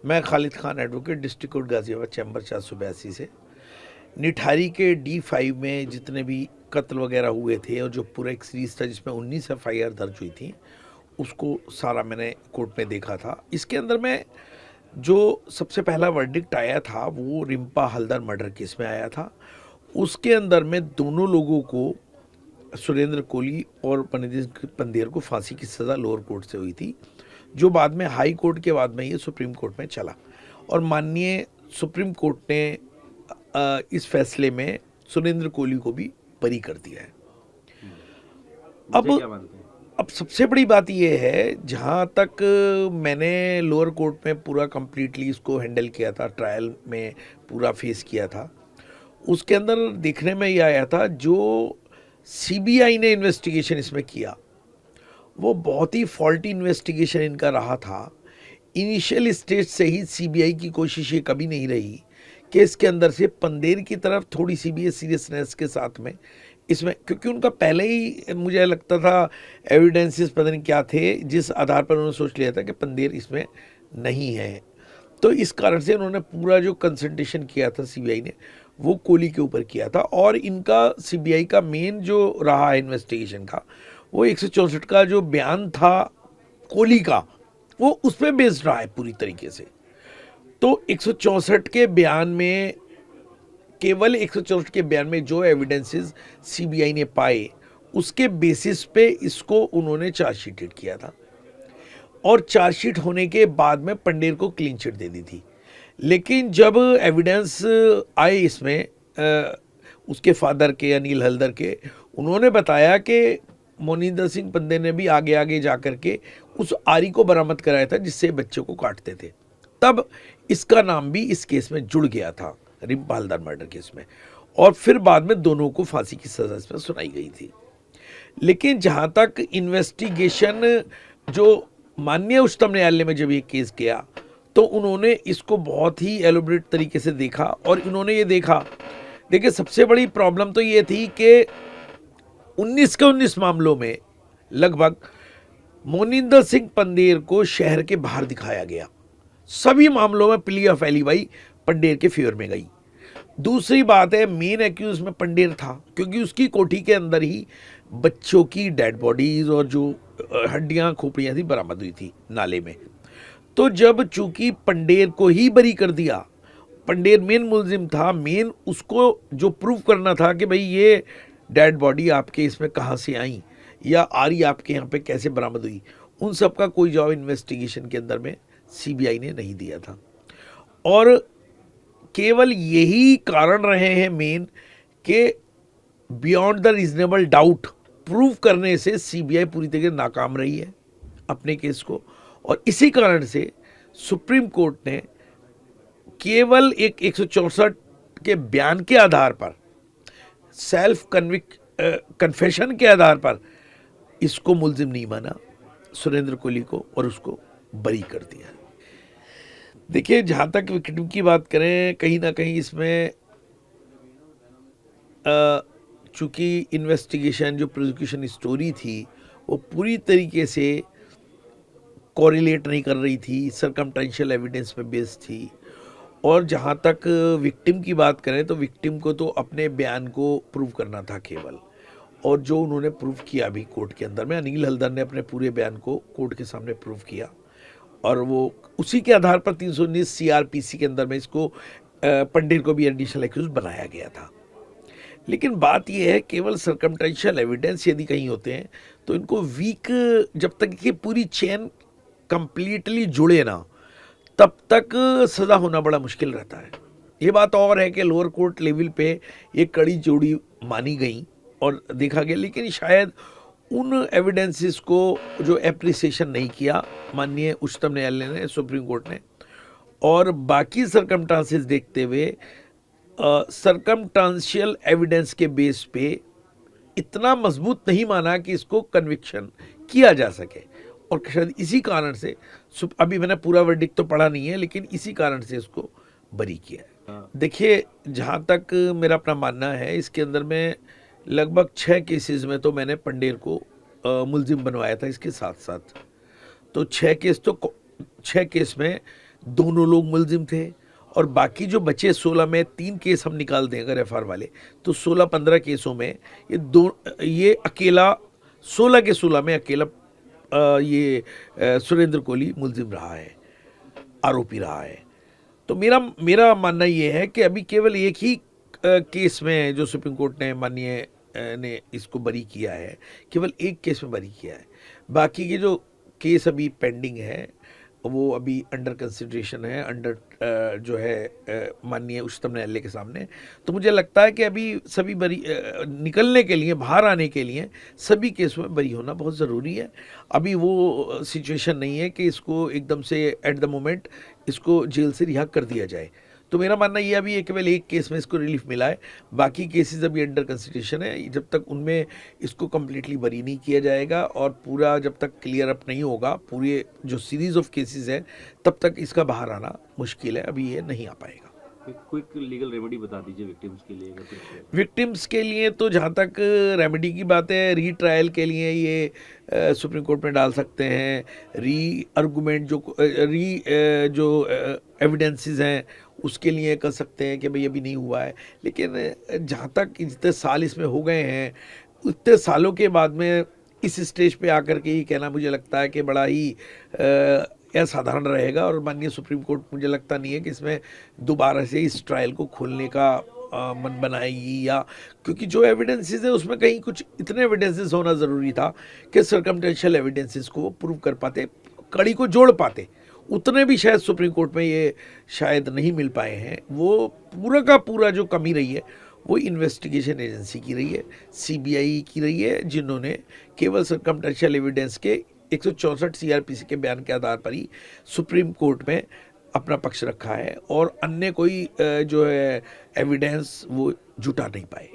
मैं Khalid Khan advocate, district court Ghaziabad, chamber 482 से। निठारी के D5 में जितने भी कत्ल वगैरह हुए थे और जो पूरा एक सीरीज था जिसमें 19 FIR दर्ज हुई थी, उसको सारा मैंने कोर्ट में देखा था। इसके अंदर में जो सबसे पहला वर्डिक्ट आया था वो रिम्पा हल्दर मर्डर केस में आया था। उसके अंदर में दोनों लोगों को, सुरेंद्र कोहली और पनिधि पंदेर को, फांसी की सज़ा लोअर कोर्ट से हुई थी, जो बाद में हाई कोर्ट के बाद में ये सुप्रीम कोर्ट में चला और माननीय सुप्रीम कोर्ट ने इस फैसले में सुरेंद्र कोहली को भी बरी कर दिया है। अब सबसे बड़ी बात यह है, जहाँ तक मैंने लोअर कोर्ट में पूरा कंप्लीटली इसको हैंडल किया था, ट्रायल में पूरा फेस किया था, उसके अंदर देखने में ये आया था जो CBI ने इन्वेस्टिगेशन इसमें किया वो बहुत ही फॉल्टी इन्वेस्टिगेशन इनका रहा था। इनिशियल स्टेज से ही CBI की कोशिश ये कभी नहीं रही कि इसके अंदर से पंदेर की तरफ थोड़ी सी भी सीरियसनेस के साथ में इसमें, क्योंकि उनका पहले ही मुझे लगता था एविडेंसेस पता नहीं क्या थे जिस आधार पर उन्होंने सोच लिया था कि पंदेर इसमें नहीं है। तो इस कारण से उन्होंने पूरा जो कंसंट्रेशन किया था CBI ने वो कोहली के ऊपर किया था। और इनका CBI का मेन जो रहा है इन्वेस्टिगेशन का, वो 164 का जो बयान था कोहली का, वो उस पर बेस्ड रहा है पूरी तरीके से। तो 164 के बयान में, केवल 164 के बयान में जो एविडेंसेस CBI ने पाए उसके बेसिस पे इसको उन्होंने चार्जशीटेड किया था और चार्जशीट होने के बाद में पंडेर को क्लीन चिट दे दी थी। लेकिन जब एविडेंस आए इसमें उसके फादर के, अनिल हल्दर के, उन्होंने बताया कि मोनिंदर सिंह पंदेर ने भी आगे आगे जा कर के उस आरी को बरामद कराया था जिससे बच्चों को काटते थे, तब इसका नाम भी इस केस में जुड़ गया था, रिम्पा हल्दर मर्डर केस में। और फिर बाद में दोनों को फांसी की सजा इसमें सुनाई गई थी। लेकिन जहाँ तक इन्वेस्टिगेशन, जो माननीय उच्चतम न्यायालय में जब ये केस गया तो उन्होंने इसको बहुत ही एलोबरेट तरीके से देखा और इन्होंने ये देखा, देखिए सबसे बड़ी प्रॉब्लम तो ये थी कि 19 के 19 मामलों में लगभग मोनिंदर सिंह पंदेर को शहर के बाहर दिखाया गया। सभी मामलों में प्ली ऑफ एलिबाई पंडेर के फेवर में गई। दूसरी बात है, मेन एक्यूज में पंडेर था क्योंकि उसकी कोठी के अंदर ही बच्चों की डेड बॉडीज और जो हड्डियां खोपड़ियां थी बरामद हुई थी नाले में। तो जब चूंकि पंडेर को ही बरी कर दिया, पंडेर मेन मुलजिम था, मेन उसको जो प्रूव करना था कि भाई ये डेड बॉडी आपके इसमें कहाँ से आई या आरी आपके यहाँ पे कैसे बरामद हुई, उन सब का कोई जवाब इन्वेस्टिगेशन के अंदर में CBI ने नहीं दिया था। और केवल यही कारण रहे हैं मेन कि beyond the reasonable doubt prove करने से CBI पूरी तरीके से नाकाम रही है अपने केस को। और इसी कारण से सुप्रीम कोर्ट ने केवल एक 164 के बयान के आधार पर, सेल्फ कन्फेशन के आधार पर इसको मुलजिम नहीं माना सुरेंद्र कोहली को और उसको बरी कर दिया। देखिए जहाँ तक विक्टिम की बात करें, कहीं ना कहीं इसमें चूँकि इन्वेस्टिगेशन जो प्रोसिक्यूशन स्टोरी थी वो पूरी तरीके से कोरिलेट नहीं कर रही थी, सर्कमटेंशियल एविडेंस पे बेस्ड थी। और जहाँ तक विक्टिम की बात करें तो विक्टिम को तो अपने बयान को प्रूव करना था केवल, और जो उन्होंने प्रूव किया भी कोर्ट के अंदर में, अनिल हल्दर ने अपने पूरे बयान को कोर्ट के सामने प्रूव किया और वो उसी के आधार पर 319 CRPC के अंदर में इसको पंडेर को भी एडिशनल एक्यूज बनाया गया था। लेकिन बात यह है, केवल सर्कमटेंशियल एविडेंस यदि कहीं होते हैं तो इनको वीक, जब तक कि पूरी चेन कंप्लीटली जुड़े ना तब तक सज़ा होना बड़ा मुश्किल रहता है। ये बात और है कि लोअर कोर्ट लेवल पे ये कड़ी जोड़ी मानी गई और देखा गया, लेकिन शायद उन एविडेंसेस को जो एप्रिसिएशन नहीं किया माननीय उच्चतम न्यायालय ने, सुप्रीम कोर्ट ने, और बाकी सर्कमस्टांसेस देखते हुए सर्कमस्टांशियल एविडेंस के बेस पे इतना मजबूत नहीं माना कि इसको कन्विक्शन किया जा सके। और शायद इसी कारण से, अभी मैंने पूरा वर्डिक्ट तो पढ़ा नहीं है, लेकिन इसी कारण से इसको बरी किया है। देखिए जहाँ तक मेरा अपना मानना है, इसके अंदर में लगभग 6 केसेस में तो मैंने पंडेर को मुलजिम बनवाया था इसके साथ साथ। तो 6 केस में दोनों लोग मुलजिम थे, और बाकी जो बचे 16 में 3 केस हम निकाल दें अगर एफआर वाले, तो 16-15 केसों में ये अकेला 16 के 16 में अकेला ये सुरेंद्र कोहली मुलजिम रहा है, आरोपी रहा है। तो मेरा मेरा मानना ये है कि अभी केवल एक ही केस में जो सुप्रीम कोर्ट ने माननीय ने इसको बरी किया है, केवल एक केस में बरी किया है। बाकी के जो केस अभी पेंडिंग है वो अभी अंडर कंसिडरेशन है, अंडर जो है माननीय उच्चतम न्यायालय के सामने। तो मुझे लगता है कि अभी सभी बरी निकलने के लिए, बाहर आने के लिए सभी केसों में बरी होना बहुत ज़रूरी है। अभी वो सिचुएशन नहीं है कि इसको एकदम से एट द मोमेंट इसको जेल से रिहा कर दिया जाए। तो मेरा मानना ये अभी केवल एक केस में इसको रिलीफ मिला है, बाकी केसेस अभी अंडर कंसिडरेशन है। जब तक उनमें इसको कम्प्लीटली बरी नहीं किया जाएगा और पूरा जब तक क्लियर अप नहीं होगा पूरे जो सीरीज ऑफ केसेस है, तब तक इसका बाहर आना मुश्किल है, अभी ये नहीं आ पाएगा। क्विक लीगल रेमेडी बता दीजिए विक्टिम्स के लिए अगर कुछ है। विक्टिम्स के लिए तो जहाँ तक रेमेडी की बात है, रीट्रायल के लिए ये सुप्रीम कोर्ट में डाल सकते हैं। री आर्गूमेंट जो एविडेंसेस हैं उसके लिए कर सकते हैं कि भाई अभी नहीं हुआ है। लेकिन जहाँ तक जितने साल इसमें हो गए हैं, उतने सालों के बाद में इस स्टेज पे आकर के ये कहना मुझे लगता है कि बड़ा ही असाधारण रहेगा। और माननीय सुप्रीम कोर्ट मुझे लगता नहीं है कि इसमें दोबारा से इस ट्रायल को खोलने का मन बनाएगी, या क्योंकि जो एविडेंसेस है उसमें कहीं कुछ इतने एविडेंसेस होना ज़रूरी था कि सर्कमटेंशियल एविडेंसेस को वो प्रूव कर पाते, कड़ी को जोड़ पाते। उतने भी शायद सुप्रीम कोर्ट में ये शायद नहीं मिल पाए हैं। वो पूरा का पूरा जो कमी रही है वो इन्वेस्टिगेशन एजेंसी की रही है, सीबीआई की रही है, जिन्होंने केवल सर्कमटेंशियल एविडेंस के 164 सीआरपीसी के बयान के आधार पर ही सुप्रीम कोर्ट में अपना पक्ष रखा है, और अन्य कोई जो है एविडेंस वो जुटा नहीं पाए।